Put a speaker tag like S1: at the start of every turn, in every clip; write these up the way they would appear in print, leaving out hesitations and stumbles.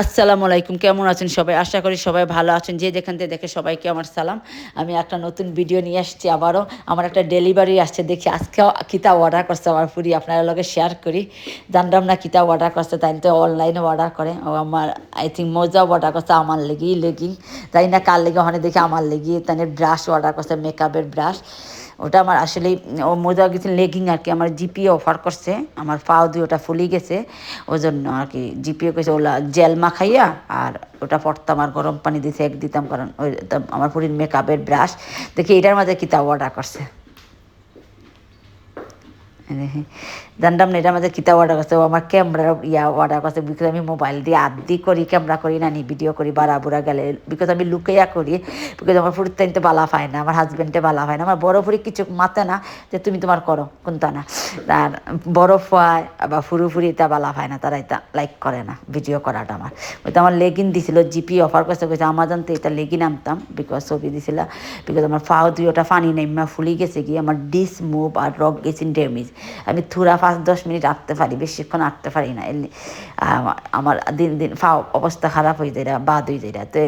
S1: আসসালামু আলাইকুম, কেমন আছেন সবাই? আশা করি সবাই ভালো আছেন। যে যেখান থেকে দেখে সবাইকে আমার সালাম। আমি একটা নতুন ভিডিও নিয়ে আসছি আবারও। আমার একটা ডেলিভারি আসছে, দেখি আজকেও কিতা অর্ডার করছে আমার ফুরি, আপনার লগে শেয়ার করি। জানলাম না কিতা অর্ডার করছে, তাই তো অনলাইনে অর্ডার করে। ও আমার আই থিঙ্ক মোজাও অর্ডার করছে আমার লেগি তাই না, কার লেগে ওখানে দেখি আমার লেগি। তাই ব্রাশ অর্ডার করছে, মেকআপের ব্রাশ। ওটা আমার আসলে ও মোজা গেছে লেগিং আর কি, আমার জিপিএ অফার করছে, আমার পাও দিয়ে ওটা ফুলি গেছে, ওই জন্য আর কি জিপিএ কইছে ওলা জেল মাখাইয়া আর ওটা পড়তাম আর গরম পানি দিয়ে সেক দিতাম, কারণ ওই আমার পুরীর মেকআপের ব্রাশ দেখি এটার মাঝে কিতাব অর্ডার করছে। জানতাম না এটার মধ্যে কিতাব অর্ডার করছে। ও আমার ক্যামেরার অর্ডার করছে, বিকজ আমি মোবাইল দিয়ে আদি করি, ক্যামেরা করি না, ভিডিও করি বাড়া বুড়া গেলে, বিকজ আমি লুকাইয়া করি, বিকজ আমার ফুরির টাইমতে বালা পায় না, আমার হাজব্যান্ডে বালা পায় না, আমার বড় ফুরি কিছু মাতে না যে তুমি তোমার করো কোনটা না। আর বড় ফায় বা ফুরি এটা বালা পায় না, তারা এটা লাইক করে না ভিডিও করাটা। আমার ওইটা আমার লেগিন দিছিল, জিপি অফার করছে, কইছে আমাজন তো এটা লেগিন আনতাম, বিকজ ছবি দিছিল, বিকজ আমার ফাও দুই ওটা ফানি নেই ফুলি গেছে কি, আমার ডিস মুভ আর রক গেছে ড্যামেজ। আমি থুরা 5-10 মিনিট আঁকতে পারি, বেশিক্ষণ আঁকতে পারি না, আমার দিন দিন ফাও অবস্থা খারাপ হয়ে যায়, বাদ হয়ে যায়। তো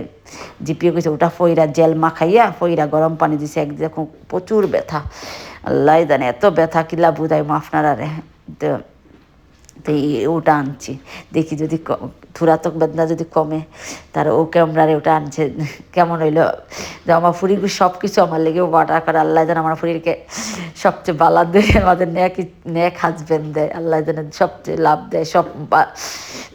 S1: জিপিও কইছে ওটা ফইরা জেল মাখাইয়া ফইরা গরম পানি দিছে, একদম প্রচুর ব্যথা, আল্লাহ জানে এত ব্যথা কিলা বুঝাই আপনারা রে। তো তো ওটা আনছি, দেখি যদি থুরাতক বেদনা যদি কমে, তার ও ক্যামেরারে ওটা আনছে, কেমন হইলো। যে আমার ফুরিগুলো সব কিছু আমার লেগে অর্ডার করে, আল্লাহ যেন আমার ফুরিকে সবচেয়ে বালা দেয়, আমাদের নেক হাজবেন্ড দেয়, আল্লাহ যেন সবচেয়ে লাভ দেয়, সব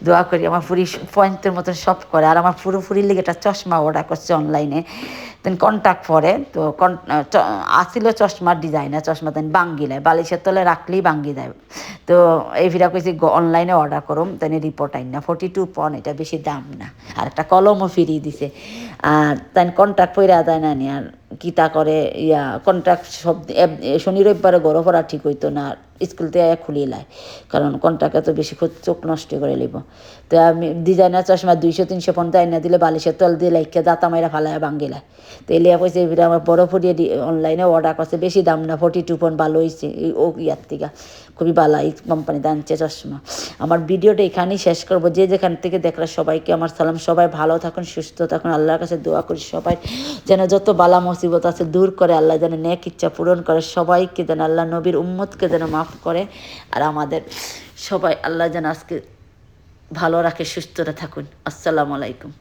S1: দোয়া করি। আমার ফুরি পয়েন্টের মতন সব করে। আর আমার ফুরির লেগে একটা চশমা অর্ডার করছে অনলাইনে, দেন কন্ট্যাক্ট পরে তো আসিল চশমার ডিজাইনার চশমা, দেন বাঙ্গি দেয়, বালিশের তলে রাখলেই বাঙ্গি দেয়। তো এই ভিড়া কইছি অনলাইনে অর্ডার করুম, তাই রিপোর্ট আইন না 42 পন, এটা বেশি দাম না। আর একটা কলমও ফিরিয়ে দিছে। আর তাই কন্ট্রাক্ট পইরা দেয় না নি, আর কিতা করে কন্ট্রাক্ট সব শনি রবিবারে গড় পড়া ঠিক হইতো না, স্কুল থেকে খুলিয়ে লাই, কারণ কন্ট্রাক্টে তো বেশি চোখ নষ্ট করে লিব। তো আমি ডিজাইনার চশমা 200-300 পন দেয় না দিলে বালিশের তল দিয়ে লাইকে দাঁতা মাইরা ফালাইয়া ভাঙ্গিলায়। তো এলিয়া কইছে এবার আমার বড় ফুটিয়ে অনলাইনে অর্ডার করছে, বেশি দাম না, 42 পন, ভালো হয়েছে ও ইয়ার থেকে, খুবই ভালো এই কোম্পানিতে আনছে চশমা। আমার ভিডিওটা এখানেই শেষ করবো। যে যেখান থেকে দেখলে সবাইকে আমার সালাম, সবাই ভালো থাকুন, সুস্থ থাকুন, আল্লাহর কাছে দোয়া করি সবাই যেন যত বালা মুসিবত আছে দূর করে, আল্লাহ যেন নেক ইচ্ছা পূরণ করে, সবাইকে যেন আল্লাহ নবীর উম্মতকে যেন মাফ করে, আর আমাদের সবাই আল্লাহ যেন আজকে ভালো রাখে, সুস্থরা থাকুন। আসসালামু আলাইকুম।